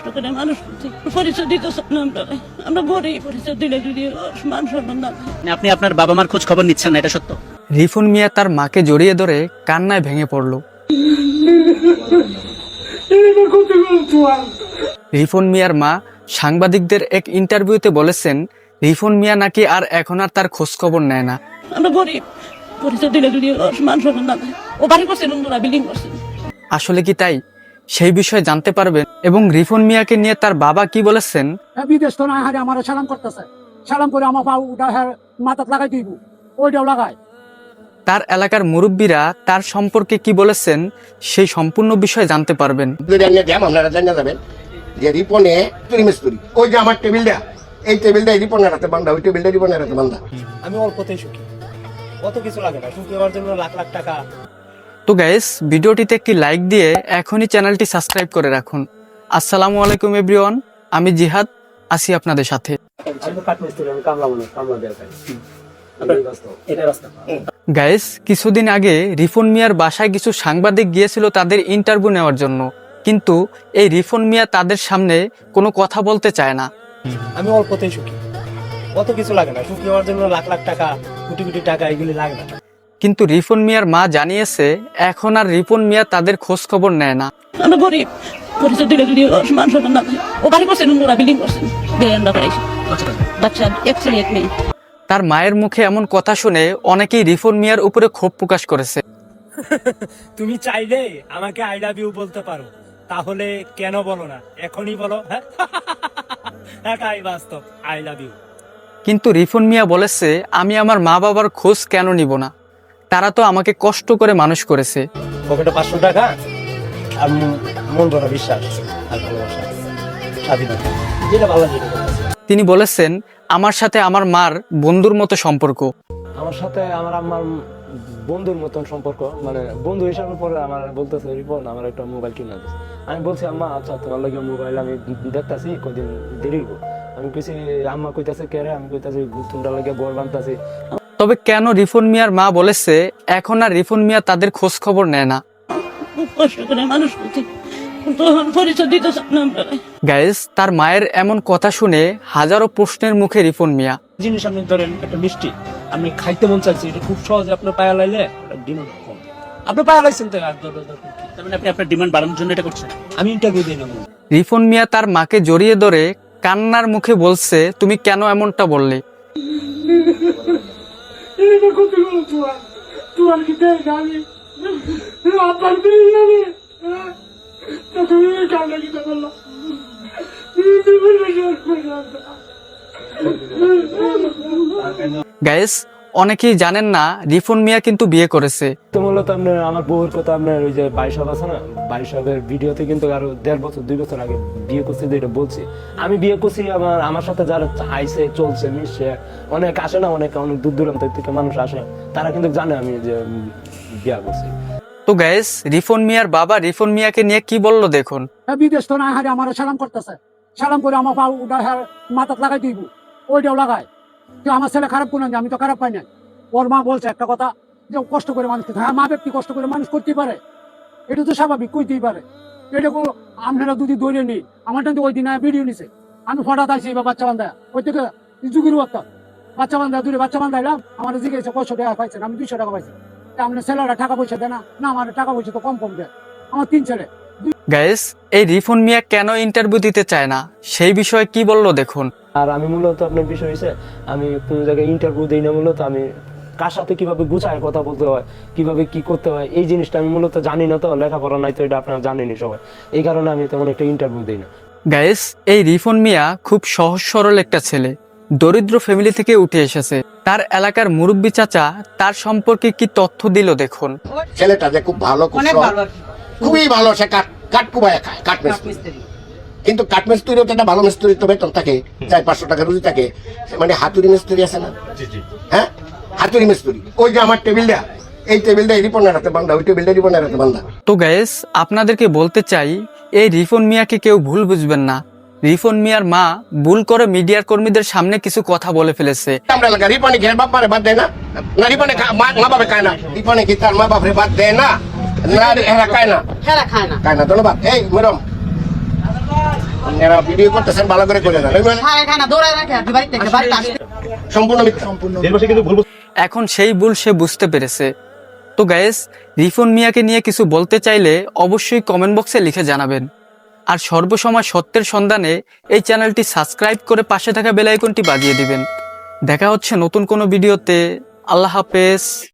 কষ্ট করে মানুষ করছি, পরিচয় দিতেছে না আমরা গরিব, পরিচয় দিলে যদি মান সম্মান না পাই। আপনি আপনার বাবা মার খোঁজ খবর নিচ্ছেন না, এটা সত্য? রিফন মিয়া তার মাকে জড়িয়ে ধরে কান্নায় ভেঙে পড়ল। রিফন মিয়ার মা সাংবাদিকদের এক ইন্টারভিউতে বলেছেন, রিফন মিয়া নাকি এখন আর তার খোঁজ খবর নেয় না। আমরা গরিব, পরিচয় দিলে যদি মান সম্মান না পাই। ও বাড়ি করছেন, বিল্ডিং করছেন। আসলে কি তাই? সেই বিষয়ে জানতে পারবেন এবং রিফন মিয়াকে নিয়ে তার বাবা কি বলেছেন। বিদেশ তো না হারে আমার সালাম করতেছে, সালাম করে আমার পা মাথাত লাগাই দিব, ওইটাও লাগায়। তার এলাকার মুরব্বীরা তার সম্পর্কে কি বলেছেন সেই সম্পূর্ণ বিষয় জানতে পারবেন। আপনারা জানা যাবেন যে রিপনে মিস্ত্রি, ওই যে আমার টেবিলটা, এই টেবিলটা রিপনের হাতে বান্ধা, ওই টেবিলটা রিপনের হাতে বান্ধা। আমি অল্পতেই সুখী, কত কিছু লাগে না, সুখী হওয়ার জন্য লাখ লাখ টাকা। তো গাইস, ভিডিওটিতে একটি লাইক দিয়ে এখনই চ্যানেলটি সাবস্ক্রাইব করে রাখুন। আসসালামু আলাইকুম এভরিওয়ান, আমি জিহাদ আছি আপনাদের সাথে। গাইস, কিছুদিন আগে রিফন মিয়ার বাসায় কিছু সাংবাদিক গিয়েছিল তাদের ইন্টারভিউ নেওয়ার জন্য, কিন্তু এই রিফন মিয়া তাদের সামনে কোনো কথা বলতে চায় না। আমি অল্পতেই সুখী, কত কিছু লাগে না, সুখী হওয়ার জন্য লাখ লাখ টাকা, কোটি কোটি টাকা এগুলি লাগে না। কিন্তু রিফন মিয়ার মা জানিয়েছে এখন আর রিফন মিয়া তাদের খোঁজ খবর নেয় না। আমরা গরিব, পরিচয় দিলে যদি মান সম্মান না পাই। ও বাড়ি করছেন, বিল্ডিং করছেন, বেরেন্ডা করাইছে, বাচ্চা এক ছেলে এক মেয়ে। তার মায়ের মুখে এমন কথা শুনে অনেকেই রিফন মিয়ার উপরে ক্ষোভ প্রকাশ করেছে। তুমি চাইলে আমাকে আই লাভ ইউ বলতে পারো, তাহলে কেন বলো না, এখনই বলো। হ্যাঁ, এটাই বাস্তব, আই লাভ ইউ। কিন্তু রিফন মিয়া বলেছে, আমি আমার মা বাবার খোঁজ কেন নিব না, তারা তো আমাকে কষ্ট করে মানুষ করেছে। পকেটে 500 টাকা আর মন ভরা বিশ্বাস আর ভালোবাসা, স্বাধীনতা, যেটা ভালো লাগে। তিনি বলেছেন, আমার সাথে আমার মার বন্ধুর মতো সম্পর্ক। আমার সাথে আমার আম্মার বন্ধুর মতন সম্পর্ক, মানে বন্ধু হিসাবে পরে আমার বলতেছে, রিপন আমার একটা মোবাইল কিনে দিস। আমি বলছি, আম্মা আচ্ছা তোমার লাগে মোবাইল আমি দেখতেছি, কদিন দেরি হবো। আমি কইছি, আম্মা কইতাছে কে রে? আমি কইতাছি তোমরা লাগে ঘর বানতাছি। তবে কেন রিফন মিয়ার মা বলেছে এখন আর রিফন মিয়া তাদের খোঁজ খবর নেয় না। কষ্ট করে মানুষ করছি, পরিচয় দিতেছে না। গাইস, তার মায়ের এমন কথা শুনে হাজারো প্রশ্নের মুখে রিফন মিয়া। জিনিস আপনি ধরেন একটা মিষ্টি, আপনি খাইতে মন চাইছে, এটা খুব সহজে আপনার পায়া লাইলে ডিমান্ড কম। আপনি পায়া লাইছেন তো, তার মানে আপনি আপনার ডিমান্ড বাড়ানোর জন্য এটা করছেন? আমি ইন্টারভিউ দিই না। রিফন মিয়া তার মাকে জড়িয়ে ধরে কান্নার মুখে বলছে, তুমি কেন এমনটা বললে? গাইস, অনেকেই জানেন না রিফন মিয়া কিন্তু বিয়ে করেছে। তো মূলত আপনার আমার বউয়ের কথা, আপনার ওই যে 22 আছে না, 22 ভিডিওতে কিন্তু আরো 1.5 বছর 2 বছর আগে বিয়ে করছি, এটা বলছি। আমি বিয়ে করছি, আমার সাথে যারা আইসে চলছে মিশছে, অনেক আসে না, অনেক দূর দূরান্ত থেকে মানুষ আসে, তারা কিন্তু জানে আমি যে বিয়ে করছি। তো গাইস, রিফন মিয়ার বাবা রিফন মিয়াকে নিয়ে কি বললো দেখুন। বিদেশ তো না হারে আমার সালাম করতেছে, সালাম করে আমার পা মাথাত লাগাই দিব, ওইটাও লাগায়। আমার ছেলে খারাপ কোনো, আমি তো খারাপ পাই না। ওর মা বলছে একটা কথা, যে কষ্ট করে মানুষ করতে, হ্যাঁ মা ব্যক্তি কষ্ট করে মানুষ করতেই পারে, এটা তো স্বাভাবিক, কইতেই পারে। এটা আপনারা দুদিন ধরে নি, আমার টাইম ওই দিন ভিডিও নিছে, আমি ফটাত আইছি বা বাচ্চা বান্ধায়, ওই থেকে যুগের একটা বাচ্চা বান্ধায়, দূরে বাচ্চা বান্ধাইলাম, আমার জিজ্ঞেস 500 টাকা পাইছেন, আমি 200 টাকা পাইছি। আপনার ছেলেরা টাকা পয়সা দেয় না? না, আমার টাকা পয়সা তো কম কম দেয়, আমার 3 ছেলে। গাইস, এই রিফন মিয়া কেন ইন্টারভিউ দিতে চায় না সেই বিষয়ে কি বললো দেখুন। আর আমি মূলত আপনার বিষয় হয়েছে, আমি কোনো জায়গায় ইন্টারভিউ দিই না, মূলত আমি কার সাথে কিভাবে গুছায় কথা বলতে হয়, কিভাবে কি করতে হয়, এই জিনিসটা আমি মূলত জানি না, তো লেখাপড়া নাই, তো এটা আপনারা জানেনি সবাই, এই কারণে আমি তেমন একটা ইন্টারভিউ দিই না। গাইস, এই রিফন মিয়া খুব সহজ সরল একটা ছেলে, দরিদ্র ফ্যামিলি থেকে উঠে এসেছে। তার এলাকার মুরব্বী চাচা তার সম্পর্কে কি তথ্য দিল দেখুন। ছেলেটা যে খুব ভালো, খুবই ভালো, সে কাঠকুবায় খায়, কাঠমিস্ত্রি। কিন্তু কাঠমিস্ত্রিও তো একটা ভালো মিস্ত্রি, তো বেতন থাকে 400-500 টাকা রুজি থাকে, মানে হাতুড়ি মিস্ত্রি আছে না, হ্যাঁ হাতুড়ি মিস্ত্রি, ওই যে আমার টেবিলটা, এই টেবিলটা রিপনের হাতে বান্ধা, ওই টেবিলটা রিপনের হাতে বান্ধা। তো গাইস, আপনাদেরকে বলতে চাই, এই রিফন মিয়াকে কেউ ভুল বুঝবেন না। রিফন মিয়ার মা ভুল করে মিডিয়ার কর্মীদের সামনে কিছু কথা বলে ফেলেছে। আমরা লাগা রিপনে কি বাপ মারে বাদ দেয় না? না রিপনে মা বাপে খায় না, রিপনে কি তার মা বাপরে বাদ দেয় না? না, এরা খায় না, খায় না, ধন্যবাদ। এই ম্যাডাম আপনারা ভিডিও করতেছেন ভালো করে করে দেন সম্পূর্ণ মিথ্যা। এখন সেই ভুল সে বুঝতে পেরেছে। তো গাইস, রিফন মিয়াকে নিয়ে কিছু বলতে চাইলে অবশ্যই কমেন্ট বক্সে লিখে জানাবেন। আর সর্বসময় সত্যের সন্ধানে এই চ্যানেলটি সাবস্ক্রাইব করে পাশে থাকা বেল আইকনটি বাজিয়ে দিবেন। দেখা হচ্ছে নতুন কোনো ভিডিওতে। আল্লাহ হাফেজ।